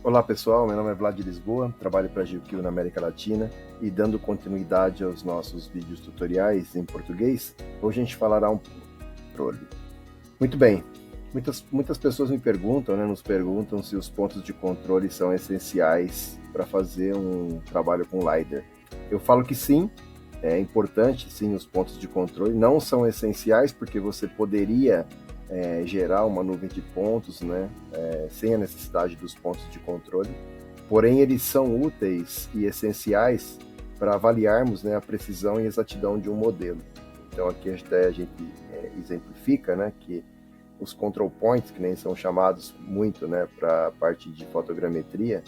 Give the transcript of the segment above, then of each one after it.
Olá pessoal, meu nome é Vlad de Lisboa, trabalho para a GQ na América Latina e dando continuidade aos nossos vídeos tutoriais em português, hoje a gente falará um pouco de controle. Muito bem, muitas pessoas nos perguntam se os pontos de controle são essenciais para fazer um trabalho com LiDAR. Eu falo que sim, é importante sim os pontos de controle, não são essenciais porque você poderia gerar uma nuvem de pontos, né, sem a necessidade dos pontos de controle, porém eles são úteis e essenciais para avaliarmos, né, a precisão e exatidão de um modelo. Então aqui a gente exemplifica, né, que os control points, que nem são chamados muito, né, para a parte de fotogrametria,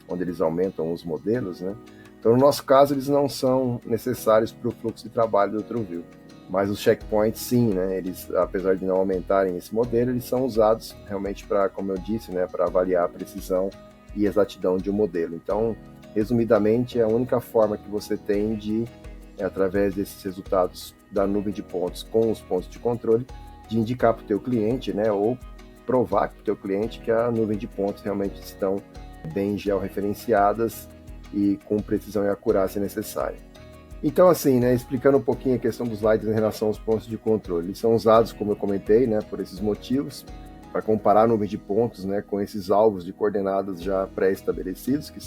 onde eles aumentam os modelos, né, então no nosso caso eles não são necessários para o fluxo de trabalho do TrueView. Mas os checkpoints, sim, né? Eles, apesar de não aumentarem esse modelo, eles são usados realmente para, como eu disse, né, para avaliar a precisão e exatidão de um modelo. Então, resumidamente, é a única forma que você tem de, através desses resultados da nuvem de pontos com os pontos de controle, de indicar para o teu cliente, né, ou provar para o teu cliente que a nuvem de pontos realmente estão bem georreferenciadas e com precisão e acurácia necessária. Então, assim, né, explicando um pouquinho a questão dos LiDARs em relação aos pontos de controle. Eles são usados, como eu comentei, né, por esses motivos, para comparar a nuvem de pontos, né, com esses alvos de coordenadas já pré-estabelecidos, que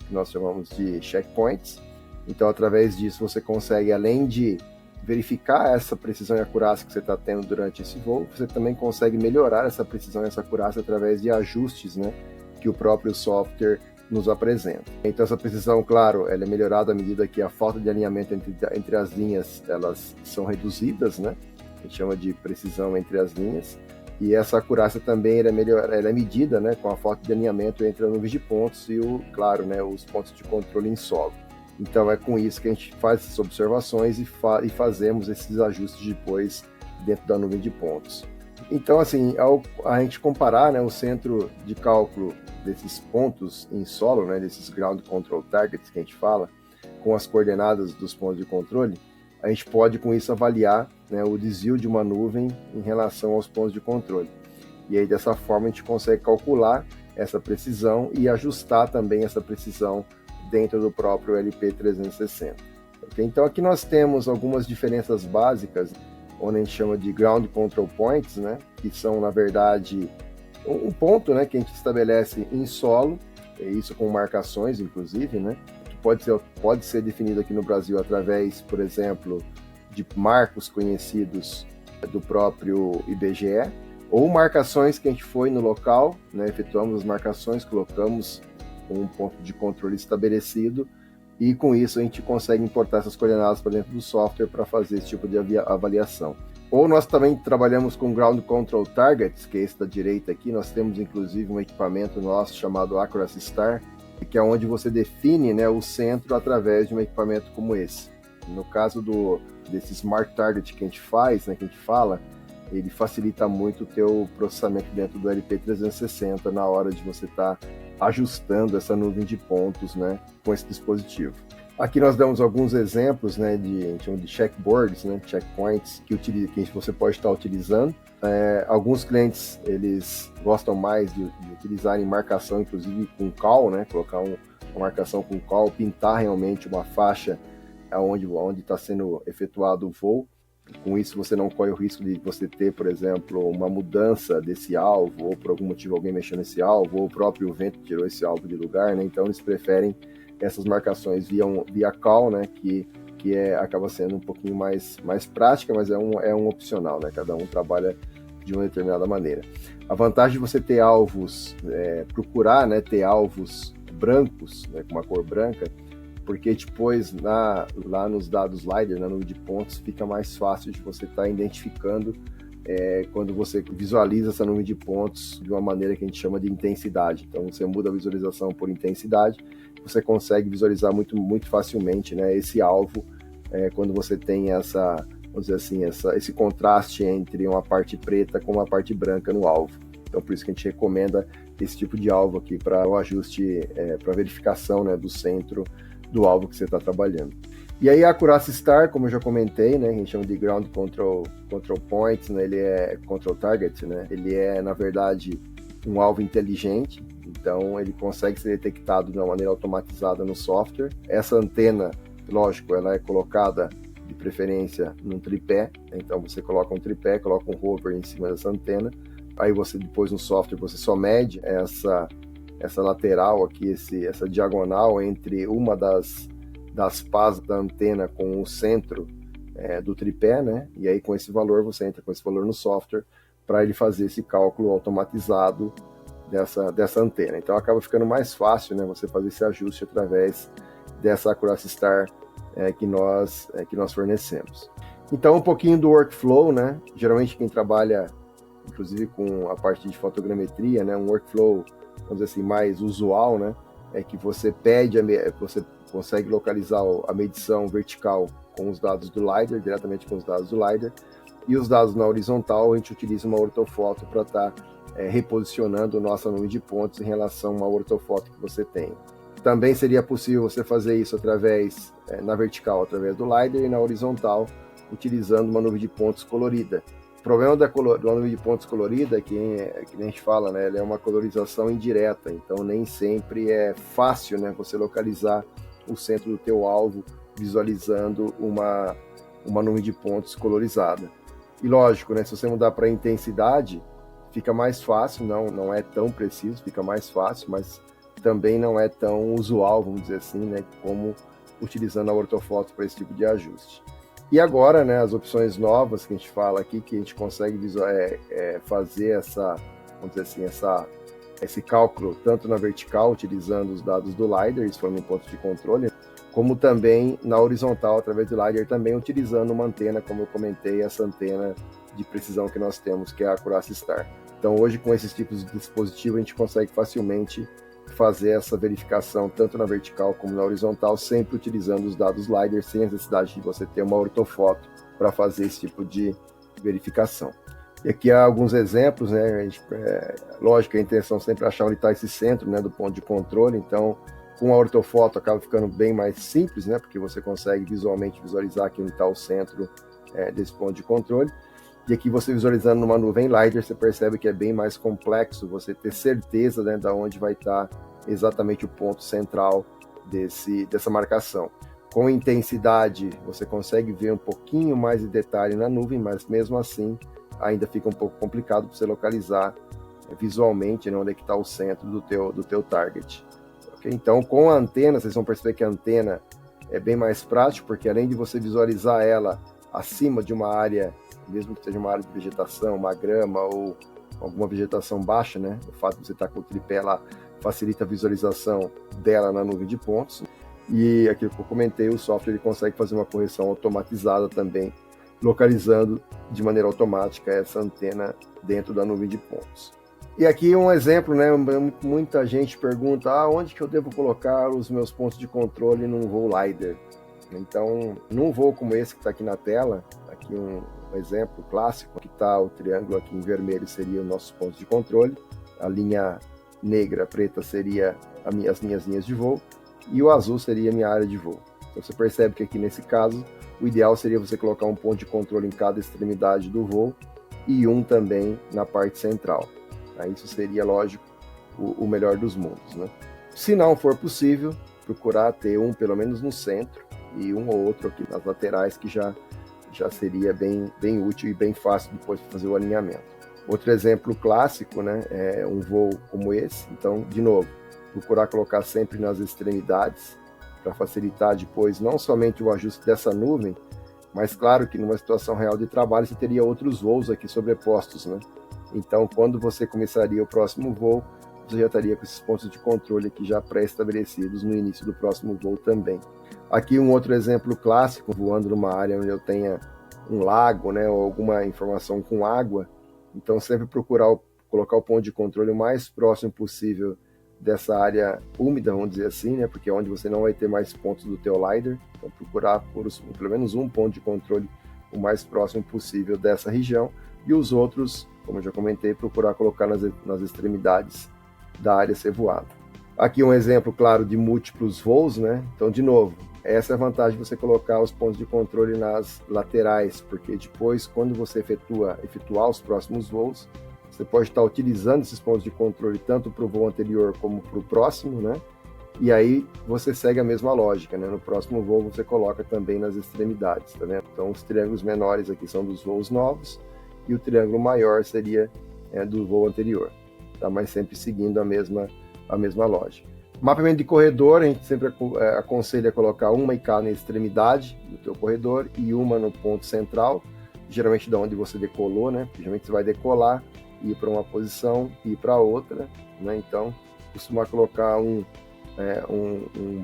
nós chamamos de checkpoints. Então, através disso, você consegue, além de verificar essa precisão e acurácia que você está tendo durante esse voo, você também consegue melhorar essa precisão e essa acurácia através de ajustes, né, que o próprio software nos apresenta. Então essa precisão, claro, ela é melhorada à medida que a falta de alinhamento entre as linhas elas são reduzidas, né? A gente chama de precisão entre as linhas. E essa acurácia também ela é medida, né, com a falta de alinhamento entre a nuvem de pontos e claro, né, os pontos de controle em solo. Então é com isso que a gente faz essas observações e fazemos esses ajustes depois dentro da nuvem de pontos. Então, assim, ao a gente comparar, né, o centro de cálculo desses pontos em solo, né, desses ground control targets que a gente fala, com as coordenadas dos pontos de controle, a gente pode com isso avaliar, né, o desvio de uma nuvem em relação aos pontos de controle. E aí dessa forma a gente consegue calcular essa precisão e ajustar também essa precisão dentro do próprio LP360. Okay? Então aqui nós temos algumas diferenças básicas, onde a gente chama de ground control points, né, que são na verdade um ponto, né, que a gente estabelece em solo, isso com marcações, inclusive, né, que pode ser definido aqui no Brasil através, por exemplo, de marcos conhecidos do próprio IBGE, ou marcações que a gente foi no local, né, efetuamos as marcações, colocamos um ponto de controle estabelecido, e com isso a gente consegue importar essas coordenadas para dentro do software para fazer esse tipo de avaliação. Ou nós também trabalhamos com Ground Control Targets, que é esse da direita aqui. Nós temos inclusive um equipamento nosso chamado Accuracy Star, que é onde você define, né, o centro através de um equipamento como esse. No caso desse Smart Target que a gente faz, né, que a gente fala, ele facilita muito o teu processamento dentro do LP360 na hora de você estar ajustando essa nuvem de pontos, né, com esse dispositivo. Aqui nós damos alguns exemplos, né, de checkboards, né, checkpoints que você pode estar utilizando. Alguns clientes eles gostam mais de utilizarem marcação, inclusive com call, né, colocar uma marcação com call, pintar realmente uma faixa onde está sendo efetuado o voo. Com isso você não corre o risco de você ter, por exemplo, uma mudança desse alvo, ou por algum motivo alguém mexeu nesse alvo, ou o próprio vento tirou esse alvo de lugar, né? Então eles preferem essas marcações via call, né? Que acaba sendo um pouquinho mais prática, mas é um opcional, né? Cada um trabalha de uma determinada maneira. A vantagem de você ter alvos, procurar, né, ter alvos brancos, né, com uma cor branca, porque depois lá nos dados LiDAR, na nuvem de pontos, fica mais fácil de você estar identificando quando você visualiza essa nuvem de pontos de uma maneira que a gente chama de intensidade. Então você muda a visualização por intensidade, você consegue visualizar muito, muito facilmente, né, esse alvo quando você tem vamos dizer assim, esse contraste entre uma parte preta com uma parte branca no alvo. Então por isso que a gente recomenda esse tipo de alvo aqui para o ajuste, para verificação, né, do centro do alvo que você está trabalhando. E aí a Accuracy Star, como eu já comentei, né, a gente chama de Ground Control Points, né, ele é Control Target, né, ele é, na verdade, um alvo inteligente. Então ele consegue ser detectado de uma maneira automatizada no software. Essa antena, lógico, ela é colocada de preferência num tripé, então você coloca um tripé, coloca um rover em cima dessa antena, aí você depois no software você só mede essa lateral aqui, essa diagonal entre uma das pás da antena com o centro do tripé, né? E aí com esse valor você entra com esse valor no software para ele fazer esse cálculo automatizado dessa antena. Então acaba ficando mais fácil, né, você fazer esse ajuste através dessa Accuracy Star que nós fornecemos. Então um pouquinho do workflow, né? Geralmente quem trabalha, inclusive com a parte de fotogrametria, né, um workflow, vamos dizer assim, mais usual, né, é que você você consegue localizar a medição vertical com os dados do LiDAR, diretamente com os dados do LiDAR, e os dados na horizontal a gente utiliza uma ortofoto para estar reposicionando nossa nuvem de pontos em relação a uma ortofoto que você tem. Também seria possível você fazer isso através, na vertical, através do LiDAR, e na horizontal, utilizando uma nuvem de pontos colorida. O problema da nuvem de pontos colorida é que nem a gente fala, né, ela é uma colorização indireta, então nem sempre é fácil, né, você localizar o centro do teu alvo visualizando uma nuvem de pontos colorizada. E lógico, né, se você mudar para intensidade, fica mais fácil, não é tão preciso, fica mais fácil, mas também não é tão usual, vamos dizer assim, né, como utilizando a ortofoto para esse tipo de ajuste. E agora, né, as opções novas que a gente fala aqui, que a gente consegue fazer vamos dizer assim, esse cálculo tanto na vertical, utilizando os dados do LiDAR, isso foi um ponto de controle, como também na horizontal, através do LiDAR, também utilizando uma antena, como eu comentei, essa antena de precisão que nós temos, que é a Accuracy Star. Então hoje, com esses tipos de dispositivo, a gente consegue facilmente fazer essa verificação tanto na vertical como na horizontal, sempre utilizando os dados LiDAR, sem a necessidade de você ter uma ortofoto para fazer esse tipo de verificação. E aqui há alguns exemplos, né? Lógico, a intenção sempre é achar onde está esse centro, né, do ponto de controle. Então, com a ortofoto acaba ficando bem mais simples, né, porque você consegue visualmente visualizar aqui onde está o centro desse ponto de controle. E aqui você visualizando numa nuvem LiDAR, você percebe que é bem mais complexo você ter certeza, né, de onde vai estar exatamente o ponto central dessa marcação. Com intensidade, você consegue ver um pouquinho mais de detalhe na nuvem, mas mesmo assim ainda fica um pouco complicado para você localizar visualmente, né, onde é que está o centro do teu target. Okay? Então, com a antena, vocês vão perceber que a antena é bem mais prático, porque além de você visualizar ela acima de uma área, mesmo que seja uma área de vegetação, uma grama ou alguma vegetação baixa, né, o fato de você estar com o tripé lá facilita a visualização dela na nuvem de pontos. E aquilo que eu comentei, o software ele consegue fazer uma correção automatizada também, localizando de maneira automática essa antena dentro da nuvem de pontos. E aqui um exemplo, né? Muita gente pergunta, onde que eu devo colocar os meus pontos de controle num voo LiDAR? Então, num voo como esse que está aqui na tela, aqui um exemplo clássico, que está o triângulo aqui em vermelho seria os nossos pontos de controle, a linha negra, preta seria as minhas linhas de voo, e o azul seria a minha área de voo. Então você percebe que aqui nesse caso, o ideal seria você colocar um ponto de controle em cada extremidade do voo e um também na parte central. Isso seria, lógico, o melhor dos mundos, né? Se não for possível, procurar ter um pelo menos no centro e um ou outro aqui nas laterais, que já seria bem útil e bem fácil depois de fazer o alinhamento. Outro exemplo clássico, né, é um voo como esse. Então, de novo, procurar colocar sempre nas extremidades para facilitar depois não somente o ajuste dessa nuvem, mas claro que numa situação real de trabalho você teria outros voos aqui sobrepostos, né? Então, quando você começaria o próximo voo, você já estaria com esses pontos de controle aqui já pré-estabelecidos no início do próximo voo também. Aqui um outro exemplo clássico, voando numa área onde eu tenha um lago, né, ou alguma informação com água. Então, sempre procurar colocar o ponto de controle o mais próximo possível dessa área úmida, vamos dizer assim, né, porque é onde você não vai ter mais pontos do teu LiDAR. Então, procurar por pelo menos um ponto de controle o mais próximo possível dessa região. E os outros, como eu já comentei, procurar colocar nas extremidades da área a ser voada. Aqui um exemplo claro de múltiplos voos, né? Então, de novo, essa é a vantagem de você colocar os pontos de controle nas laterais, porque depois, quando você efetuar os próximos voos, você pode estar utilizando esses pontos de controle tanto para o voo anterior como para o próximo, né? E aí você segue a mesma lógica, né? No próximo voo você coloca também nas extremidades, tá vendo? Então os triângulos menores aqui são dos voos novos e o triângulo maior seria do voo anterior, tá? Mas sempre seguindo a mesma lógica. Mapeamento de corredor, a gente sempre aconselha colocar uma em cada extremidade do teu corredor e uma no ponto central, geralmente de onde você decolou, né? Geralmente você vai decolar, ir para uma posição, ir para outra, né? Então, costuma colocar um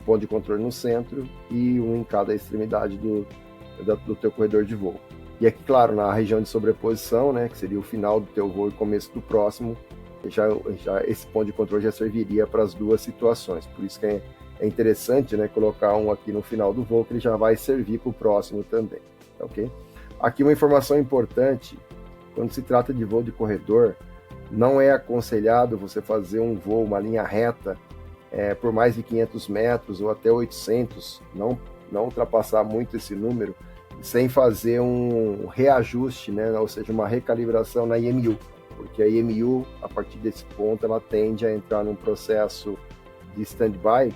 ponto de controle no centro e um em cada extremidade do teu corredor de voo. E aqui, claro, na região de sobreposição, né? Que seria o final do teu voo e começo do próximo, já esse ponto de controle já serviria para as duas situações. Por isso que é interessante, né, colocar um aqui no final do voo, que ele já vai servir para o próximo também, ok? Aqui uma informação importante, quando se trata de voo de corredor, não é aconselhado você fazer um voo, uma linha reta, por mais de 500 metros ou até 800, não ultrapassar muito esse número, sem fazer um reajuste, né, ou seja, uma recalibração na IMU. Porque a IMU, a partir desse ponto, ela tende a entrar num processo de stand-by,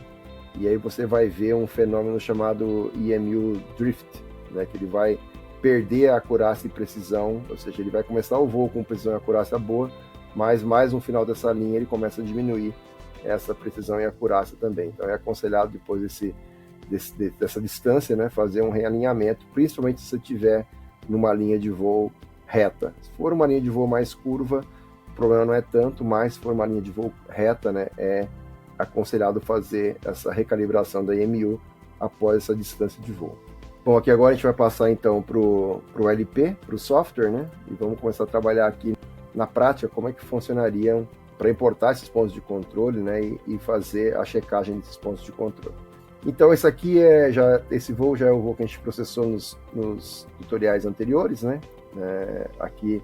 e aí você vai ver um fenômeno chamado IMU Drift, né, que ele vai perder a acurácia e precisão, ou seja, ele vai começar o voo com precisão e acurácia boa, mas mais no final dessa linha ele começa a diminuir essa precisão e acurácia também. Então é aconselhado depois dessa distância, né, fazer um realinhamento, principalmente se você estiver numa linha de voo reta. Se for uma linha de voo mais curva, o problema não é tanto, mas se for uma linha de voo reta, né, é aconselhado fazer essa recalibração da IMU após essa distância de voo. Bom, aqui agora a gente vai passar então para o LP, para o software, né, e vamos começar a trabalhar aqui na prática como é que funcionariam para importar esses pontos de controle, né, e fazer a checagem desses pontos de controle. Então esse aqui esse voo já é o voo que a gente processou nos tutoriais anteriores, né? Aqui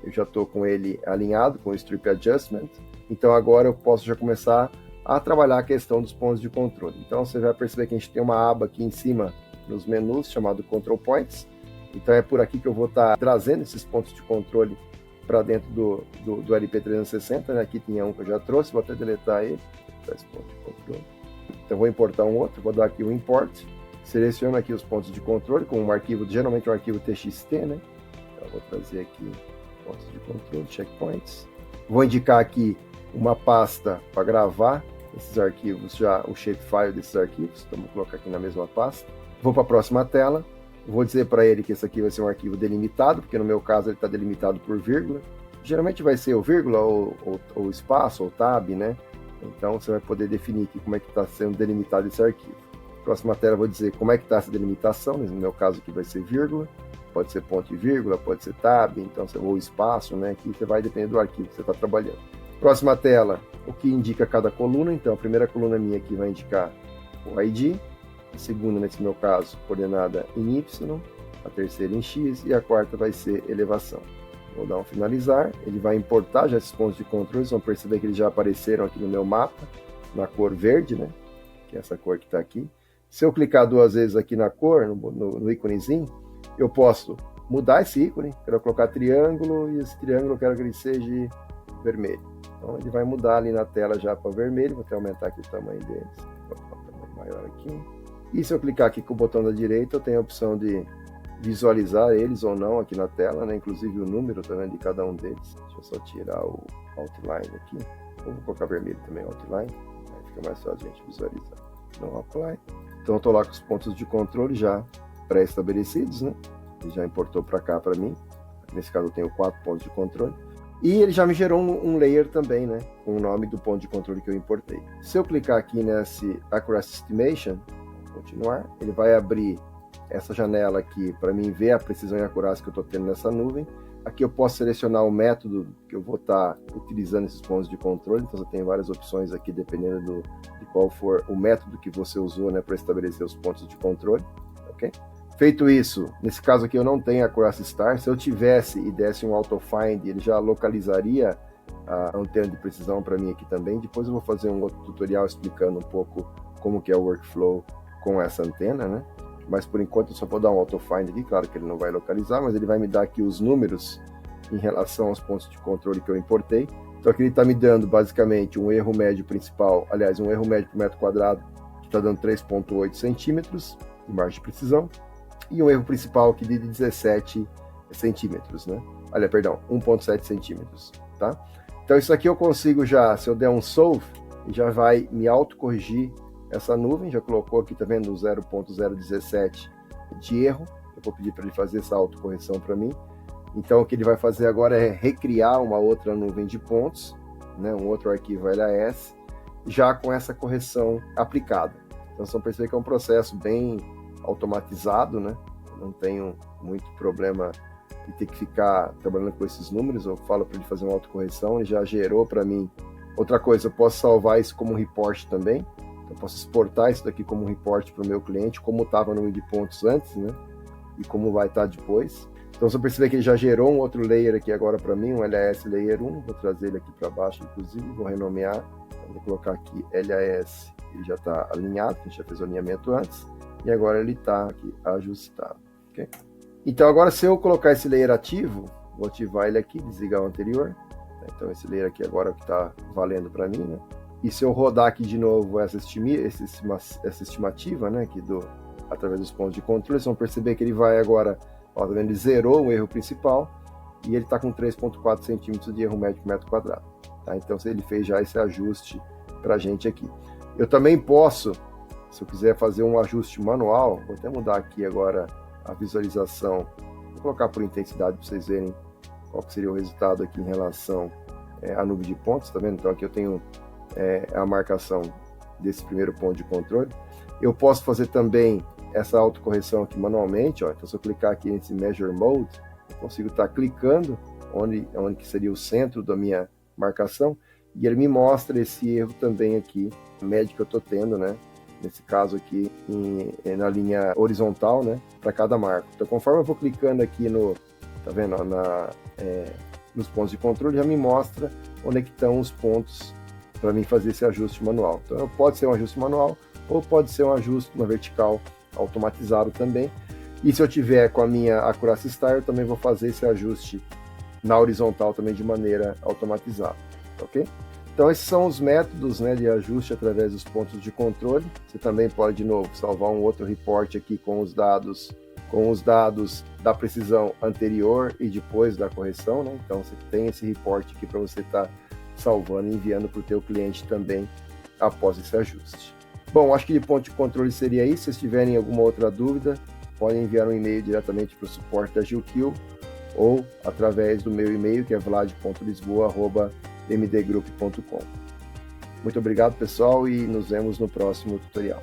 eu já estou com ele alinhado com o Strip Adjustment, então agora eu posso já começar a trabalhar a questão dos pontos de controle. Então você vai perceber que a gente tem uma aba aqui em cima nos menus chamado Control Points, então é por aqui que eu vou estar trazendo esses pontos de controle para dentro do LP360, né? Aqui tinha um que eu já trouxe, vou até deletar ele, esse ponto de controle. Então vou importar um outro, vou dar aqui o Import, seleciono aqui os pontos de controle com um arquivo, geralmente um arquivo TXT, né? Vou trazer aqui pontos de controle, checkpoints. Vou indicar aqui uma pasta para gravar esses arquivos, já o shapefile desses arquivos. Então vou colocar aqui na mesma pasta. Vou para a próxima tela. Vou dizer para ele que esse aqui vai ser um arquivo delimitado, porque no meu caso ele está delimitado por vírgula. Geralmente vai ser o vírgula ou espaço ou tab, né? Então você vai poder definir aqui como é que está sendo delimitado esse arquivo. Próxima tela eu vou dizer como é que está essa delimitação. No meu caso aqui vai ser vírgula. Pode ser ponto e vírgula, pode ser tab, então ou espaço, né? Aqui você vai depender do arquivo que você está trabalhando. Próxima tela, o que indica cada coluna. Então a primeira coluna minha aqui vai indicar o ID, a segunda, nesse meu caso, coordenada em Y, a terceira em X e a quarta vai ser elevação. Vou dar um finalizar, ele vai importar já esses pontos de controle, vocês vão perceber que eles já apareceram aqui no meu mapa, na cor verde, né? Que é essa cor que está aqui. Se eu clicar duas vezes aqui na cor, no íconezinho, eu posso mudar esse ícone, quero colocar triângulo, e esse triângulo eu quero que ele seja vermelho. Então ele vai mudar ali na tela já para vermelho, vou até aumentar aqui o tamanho deles, vou colocar um tamanho maior aqui. E se eu clicar aqui com o botão da direita, eu tenho a opção de visualizar eles ou não aqui na tela, né? Inclusive o número também de cada um deles. Deixa eu só tirar o outline aqui, vou colocar vermelho também o outline, aí fica mais fácil a gente visualizar. Então apply. Então eu estou lá com os pontos de controle já pré-estabelecidos, né? Ele já importou para cá para mim. Nesse caso eu tenho 4 pontos de controle. E ele já me gerou um layer também, né? Com o nome do ponto de controle que eu importei. Se eu clicar aqui nesse Accuracy Estimation, continuar, ele vai abrir essa janela aqui para mim ver a precisão e acurácia que eu estou tendo nessa nuvem. Aqui eu posso selecionar o método que eu vou estar utilizando esses pontos de controle. Então você tem várias opções aqui dependendo de qual for o método que você usou, né, para estabelecer os pontos de controle. Ok? Feito isso, nesse caso aqui eu não tenho a Accuracy Star. Se eu tivesse e desse um Auto-Find, ele já localizaria a antena de precisão para mim aqui também. Depois eu vou fazer um outro tutorial explicando um pouco como que é o workflow com essa antena, né? Mas por enquanto eu só vou dar um Auto-Find aqui, claro que ele não vai localizar, mas ele vai me dar aqui os números em relação aos pontos de controle que eu importei. Então aqui ele está me dando basicamente um erro médio principal, aliás, um erro médio por metro quadrado, que está dando 3,8 centímetros de margem de precisão, e um erro principal aqui de 17 centímetros, né? Olha, perdão, 1,7 centímetros, tá? Então isso aqui eu consigo já, se eu der um solve, já vai me autocorrigir essa nuvem, já colocou aqui, tá vendo, 0,017 de erro. Eu vou pedir para ele fazer essa autocorreção para mim. Então o que ele vai fazer agora é recriar uma outra nuvem de pontos, né, um outro arquivo LAS, já com essa correção aplicada. Então vocês vão perceber que é um processo bem automatizado, né? Eu não tenho muito problema de ter que ficar trabalhando com esses números. Eu falo para ele fazer uma autocorreção, ele já gerou para mim. Outra coisa, eu posso salvar isso como um report também. Eu posso exportar isso daqui como um report para o meu cliente, como estava no número de pontos antes, né? E como vai estar depois. Então você perceber que ele já gerou um outro layer aqui agora para mim, um LAS Layer 1. Vou trazer ele aqui para baixo, inclusive, vou renomear. Então, vou colocar aqui LAS, ele já está alinhado, a gente já fez o alinhamento antes. E agora ele está aqui ajustado. Okay? Então agora se eu colocar esse layer ativo, vou ativar ele aqui, desligar o anterior. Então esse layer aqui agora é o que está valendo para mim, né? E se eu rodar aqui de novo essa estimativa, né, aqui através dos pontos de controle, vocês vão perceber que ele vai agora, ó, tá vendo? Ele zerou o erro principal e ele está com 3,4 centímetros de erro médio por metro quadrado. Tá? Então ele fez já esse ajuste para a gente aqui. Eu também posso, se eu quiser fazer um ajuste manual, vou até mudar aqui agora a visualização, vou colocar por intensidade para vocês verem qual que seria o resultado aqui em relação à nuvem de pontos, tá vendo? Então aqui eu tenho a marcação desse primeiro ponto de controle. Eu posso fazer também essa autocorreção aqui manualmente, ó. Então se eu clicar aqui nesse Measure Mode, eu consigo estar clicando onde que seria o centro da minha marcação, e ele me mostra esse erro também aqui, médio que eu estou tendo, né? Nesse caso aqui, na linha horizontal, né? Para cada marco. Então conforme eu vou clicando aqui tá vendo? Nos pontos de controle, já me mostra onde é que estão os pontos para mim fazer esse ajuste manual. Então pode ser um ajuste manual ou pode ser um ajuste na vertical automatizado também. E se eu tiver com a minha Accuracy Star, eu também vou fazer esse ajuste na horizontal também de maneira automatizada, ok? Então esses são os métodos, né, de ajuste através dos pontos de controle. Você também pode, de novo, salvar um outro report aqui com os dados da precisão anterior e depois da correção, né? Então você tem esse report aqui para você estar salvando e enviando para o teu cliente também após esse ajuste. Bom, acho que de ponto de controle seria isso. Se vocês tiverem alguma outra dúvida, podem enviar um e-mail diretamente para o suporte da GeoQ ou através do meu e-mail, que é vlad.lisboa@mdgroup.com. Muito obrigado, pessoal, e nos vemos no próximo tutorial.